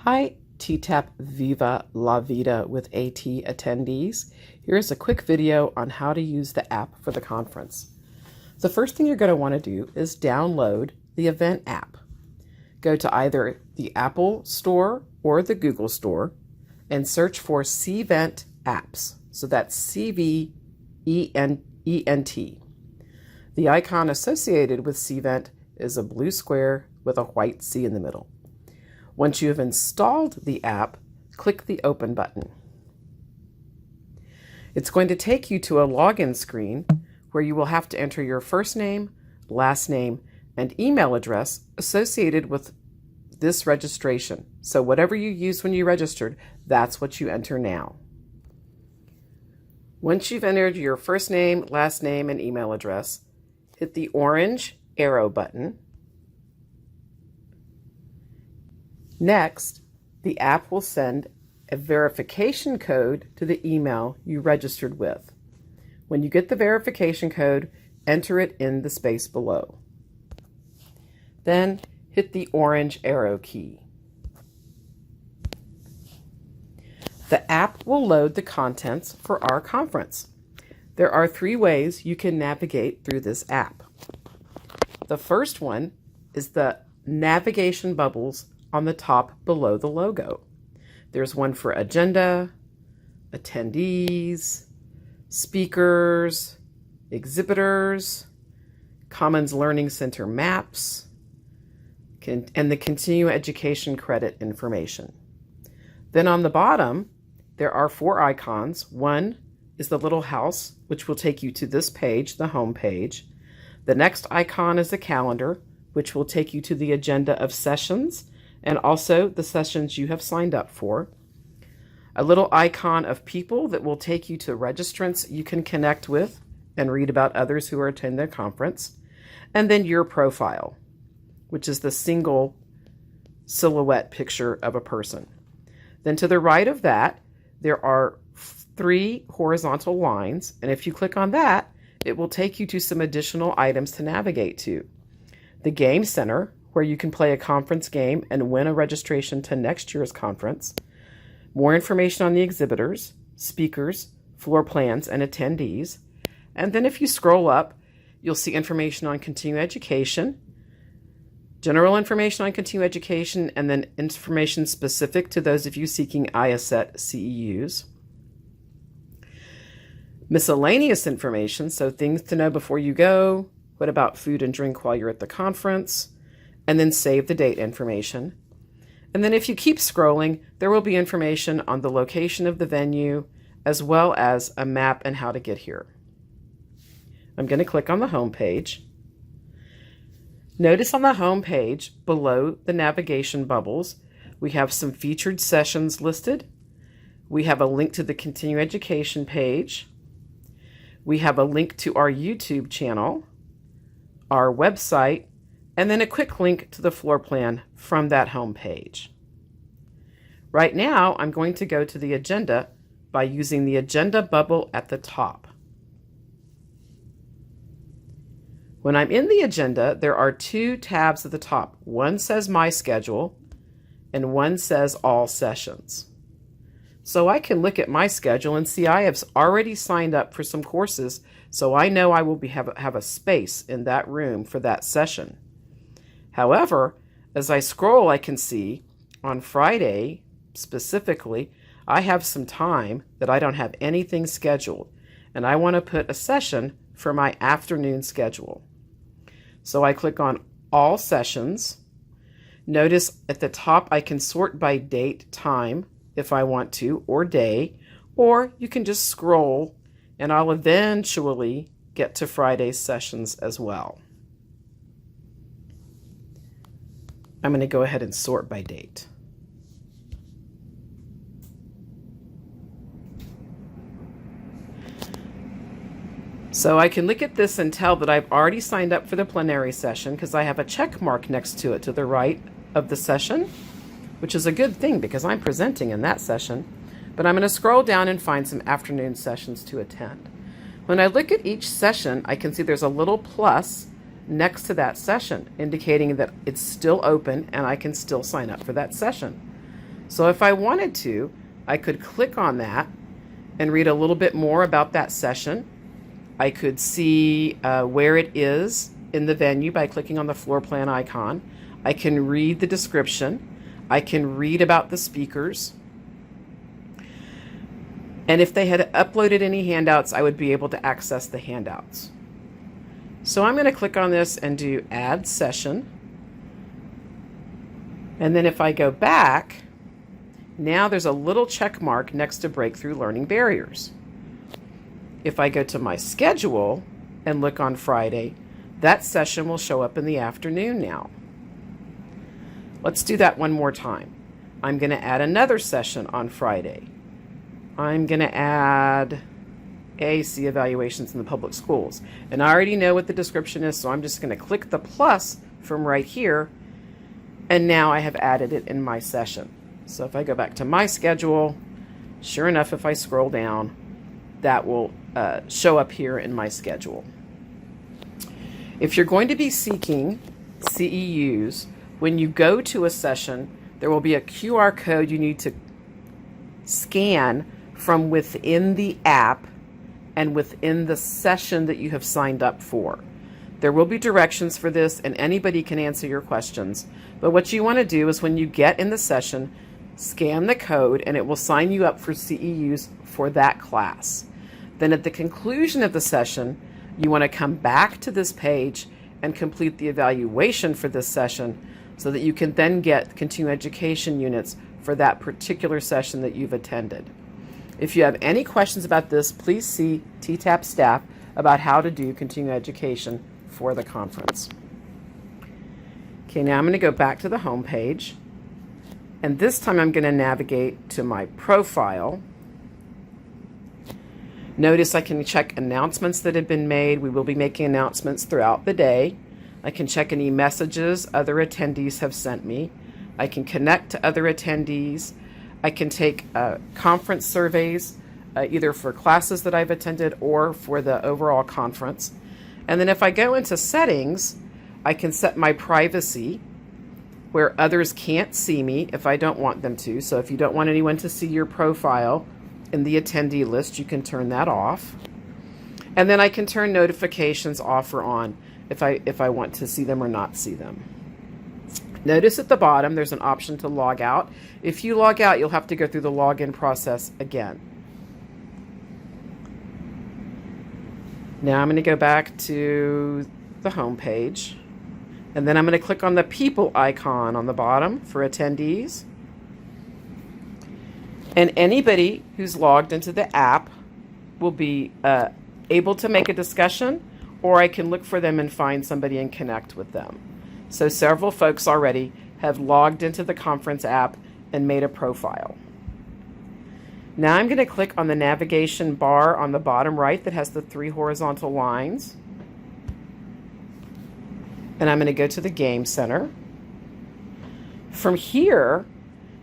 Hi, TTAP Viva La Vida with AT attendees. Here's a quick video on how to use the app for the conference. The first thing you're going to want to do is download the event app. Go to either the Apple Store or the Google Store and search for CVent apps. So that's CVENT. The icon associated with CVent is a blue square with a white C in the middle. Once you have installed the app, click the Open button. It's going to take you to a login screen where you will have to enter your first name, last name, and email address associated with this registration. So whatever you used when you registered, that's what you enter now. Once you've entered your first name, last name, and email address, hit the orange arrow button. Next, the app will send a verification code to the email you registered with. When you get the verification code, enter it in the space below. Then hit the orange arrow key. The app will load the contents for our conference. There are 3 ways you can navigate through this app. The first one is the navigation bubbles on the top below the logo. There's one for agenda, attendees, speakers, exhibitors, Commons Learning Center maps, and the continuing education credit information. Then on the bottom, there are 4 icons. One is the little house, which will take you to this page, the home page. The next icon is a calendar, which will take you to the agenda of sessions and also the sessions you have signed up for. A little icon of people that will take you to registrants you can connect with and read about others who are attending the conference. And then your profile, which is the single silhouette picture of a person. Then to the right of that, there are 3 horizontal lines. And if you click on that, it will take you to some additional items to navigate to. The Game Center, where you can play a conference game and win a registration to next year's conference. More information on the exhibitors, speakers, floor plans, and attendees. And then if you scroll up, you'll see information on continuing education, general information on continuing education, and then information specific to those of you seeking IACET CEUs. Miscellaneous information, so things to know before you go. What about food and drink while you're at the conference? And then save the date information. And then if you keep scrolling, there will be information on the location of the venue, as well as a map and how to get here. I'm going to click on the home page. Notice on the home page, below the navigation bubbles, we have some featured sessions listed. We have a link to the continuing education page. We have a link to our YouTube channel, our website, and then a quick link to the floor plan from that home page. Right now, I'm going to go to the agenda by using the agenda bubble at the top. When I'm in the agenda, there are 2 tabs at the top. One says My Schedule, and one says All Sessions. So I can look at my schedule and see I have already signed up for some courses, so I know I will have a space in that room for that session. However, as I scroll, I can see on Friday, specifically, I have some time that I don't have anything scheduled, and I want to put a session for my afternoon schedule. So I click on All Sessions. Notice at the top I can sort by date, time, if I want to, or day, or you can just scroll, and I'll eventually get to Friday's sessions as well. I'm going to go ahead and sort by date. So I can look at this and tell that I've already signed up for the plenary session because I have a check mark next to it to the right of the session, which is a good thing because I'm presenting in that session. But I'm going to scroll down and find some afternoon sessions to attend. When I look at each session, I can see there's a little plus next to that session, indicating that it's still open and I can still sign up for that session. So if I wanted to, I could click on that and read a little bit more about that session. I could see where it is in the venue by clicking on the floor plan icon. I can read the description. I can read about the speakers. And if they had uploaded any handouts, I would be able to access the handouts. So I'm going to click on this and do Add Session. And then if I go back, now there's a little check mark next to Breakthrough Learning Barriers. If I go to my schedule and look on Friday, that session will show up in the afternoon now. Let's do that one more time. I'm going to add another session on Friday. I'm going to add AAC evaluations in the public schools. And I already know what the description is, so I'm just going to click the plus from right here, and now I have added it in my session. So if I go back to my schedule, sure enough, if I scroll down, that will show up here in my schedule. If you're going to be seeking CEUs, when you go to a session, there will be a QR code you need to scan from within the app and within the session that you have signed up for. There will be directions for this, and anybody can answer your questions. But what you want to do is when you get in the session, scan the code and it will sign you up for CEUs for that class. Then at the conclusion of the session, you want to come back to this page and complete the evaluation for this session so that you can then get continuing education units for that particular session that you've attended. If you have any questions about this, please see TTAP staff about how to do continuing education for the conference. Okay, now I'm going to go back to the home page, and this time I'm going to navigate to my profile. Notice I can check announcements that have been made. We will be making announcements throughout the day. I can check any messages other attendees have sent me. I can connect to other attendees. I can take conference surveys, either for classes that I've attended or for the overall conference. And then if I go into settings, I can set my privacy where others can't see me if I don't want them to. So if you don't want anyone to see your profile in the attendee list, you can turn that off. And then I can turn notifications off or on if I want to see them or not see them. Notice at the bottom there's an option to log out. If you log out, you'll have to go through the login process again. Now I'm going to go back to the home page, and then I'm going to click on the people icon on the bottom for attendees. And anybody who's logged into the app will be able to make a discussion, or I can look for them and find somebody and connect with them. So several folks already have logged into the conference app and made a profile. Now I'm going to click on the navigation bar on the bottom right that has the 3 horizontal lines. And I'm going to go to the Game Center. From here,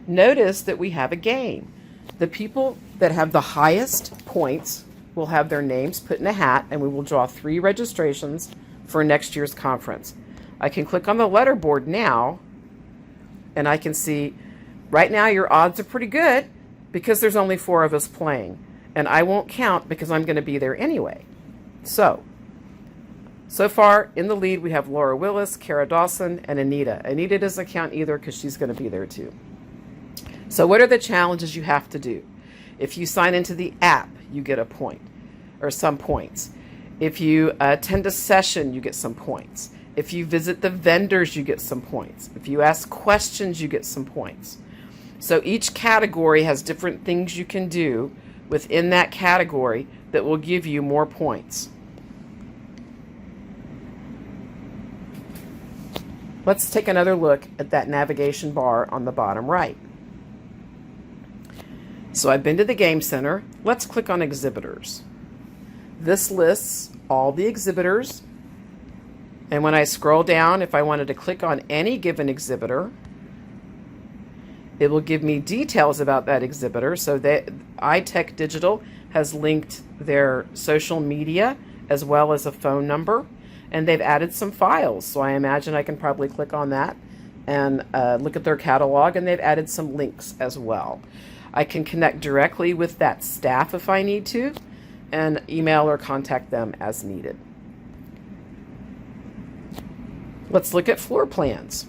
notice that we have a game. The people that have the highest points will have their names put in a hat, and we will draw 3 registrations for next year's conference. I can click on the letterboard now, and I can see right now your odds are pretty good because there's only 4 of us playing, and I won't count because I'm going to be there anyway. So far in the lead we have Laura Willis, Kara Dawson, and Anita. Anita doesn't count either because she's going to be there too. So what are the challenges you have to do? If you sign into the app, you get a point or some points. If you attend a session, you get some points. If you visit the vendors, you get some points. If you ask questions, you get some points. So each category has different things you can do within that category that will give you more points. Let's take another look at that navigation bar on the bottom right. So I've been to the Game Center. Let's click on Exhibitors. This lists all the exhibitors. And when I scroll down, if I wanted to click on any given exhibitor, it will give me details about that exhibitor. So that iTech Digital has linked their social media as well as a phone number, and they've added some files. So I imagine I can probably click on that and look at their catalog, and they've added some links as well. I can connect directly with that staff if I need to, and email or contact them as needed. Let's look at floor plans.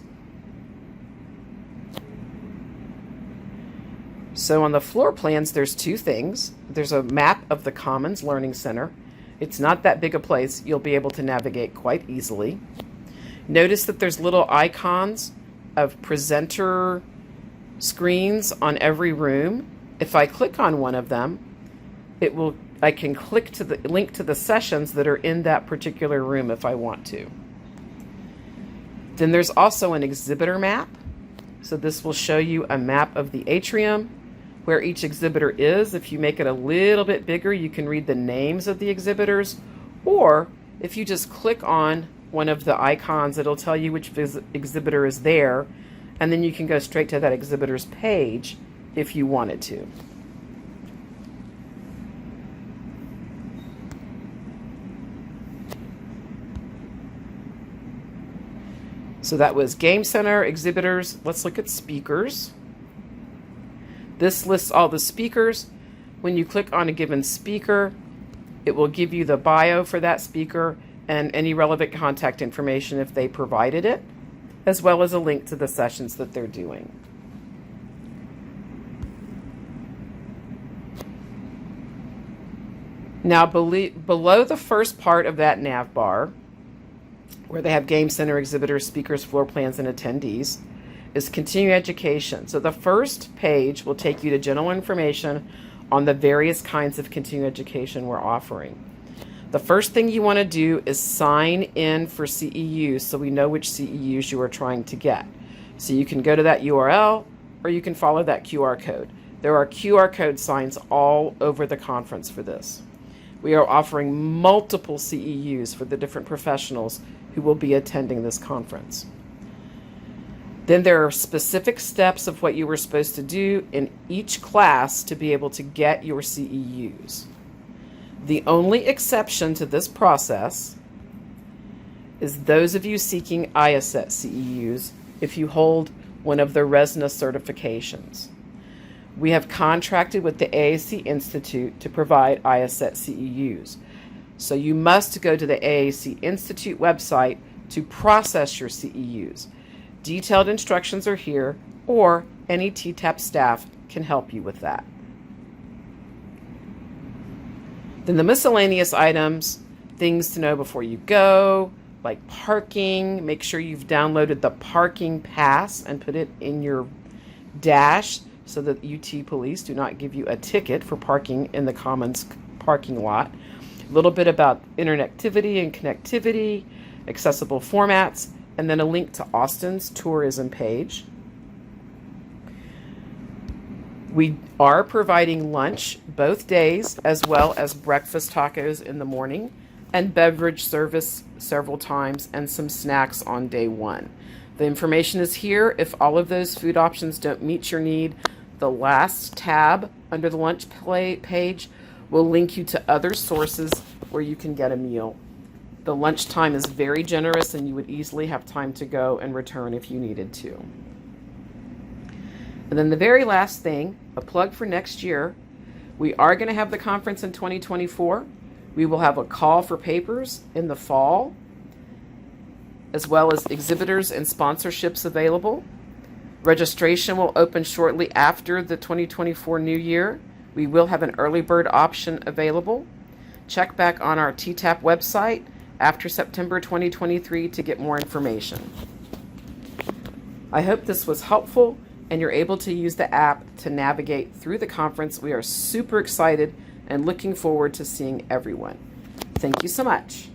So on the floor plans, there's two things. There's a map of the Commons Learning Center. It's not that big a place. You'll be able to navigate quite easily. Notice that there's little icons of presenter screens on every room. If I click on one of them, I can click to the link to the sessions that are in that particular room if I want to. Then there's also an exhibitor map. So this will show you a map of the atrium, where each exhibitor is. If you make it a little bit bigger, you can read the names of the exhibitors, or if you just click on one of the icons, it'll tell you which exhibitor is there, and then you can go straight to that exhibitor's page if you wanted to. So that was Game Center, exhibitors. Let's look at speakers. This lists all the speakers. When you click on a given speaker, it will give you the bio for that speaker and any relevant contact information if they provided it, as well as a link to the sessions that they're doing. Now, below the first part of that nav bar, where they have Game Center, exhibitors, speakers, floor plans, and attendees, is continuing education. So the first page will take you to general information on the various kinds of continuing education we're offering. The first thing you want to do is sign in for CEUs so we know which CEUs you are trying to get. So you can go to that URL or you can follow that QR code. There are QR code signs all over the conference for this. We are offering multiple CEUs for the different professionals who will be attending this conference. Then there are specific steps of what you were supposed to do in each class to be able to get your CEUs. The only exception to this process is those of you seeking IACET CEUs if you hold one of the RESNA certifications. We have contracted with the AAC Institute to provide IACET CEUs. So you must go to the AAC Institute website to process your CEUs. Detailed instructions are here, or any TTAP staff can help you with that. Then the miscellaneous items, things to know before you go, like parking. Make sure you've downloaded the parking pass and put it in your dash so that UT police do not give you a ticket for parking in the Commons parking lot. A little bit about interactivity and connectivity, accessible formats, and then a link to Austin's tourism page. We are providing lunch both days, as well as breakfast tacos in the morning, and beverage service several times, and some snacks on day one. The information is here. If all of those food options don't meet your need, the last tab under the lunch page will link you to other sources where you can get a meal. The lunch time is very generous, and you would easily have time to go and return if you needed to. And then the very last thing, a plug for next year. We are going to have the conference in 2024. We will have a call for papers in the fall, as well as exhibitors and sponsorships available. Registration will open shortly after the 2024 new year. We will have an early bird option available. Check back on our TTAP website after September 2023 to get more information. I hope this was helpful and you're able to use the app to navigate through the conference. We are super excited and looking forward to seeing everyone. Thank you so much.